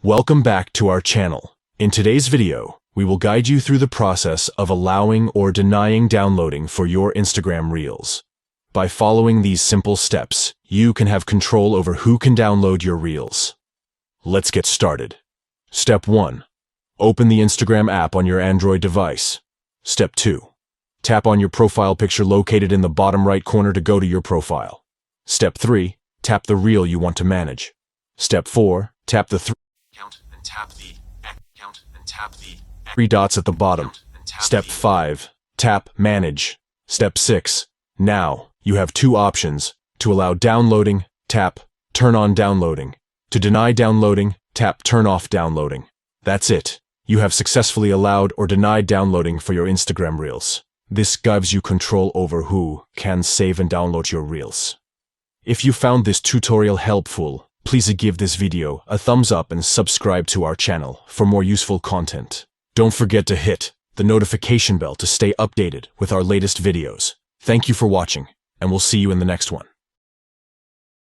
Welcome back to our channel. In today's video, we will guide you through the process of allowing or denying downloading for your Instagram Reels. By following these simple steps, you can have control over who can download your Reels. Let's get started. Step 1. Open the Instagram app on your Android device. Step 2. Tap on your profile picture located in the bottom right corner to go to your profile. Step 3. Tap the Reel you want to manage. Step 4. Tap the three dots at the bottom. Step 5. Tap Manage. Step 6. Now, you have two options. To allow downloading, tap Turn on downloading. To deny downloading, tap Turn off downloading. That's it. You have successfully allowed or denied downloading for your Instagram Reels. This gives you control over who can save and download your Reels. If you found this tutorial helpful, please give this video a thumbs up and subscribe to our channel for more useful content. Don't forget to hit the notification bell to stay updated with our latest videos. Thank you for watching, and we'll see you in the next one.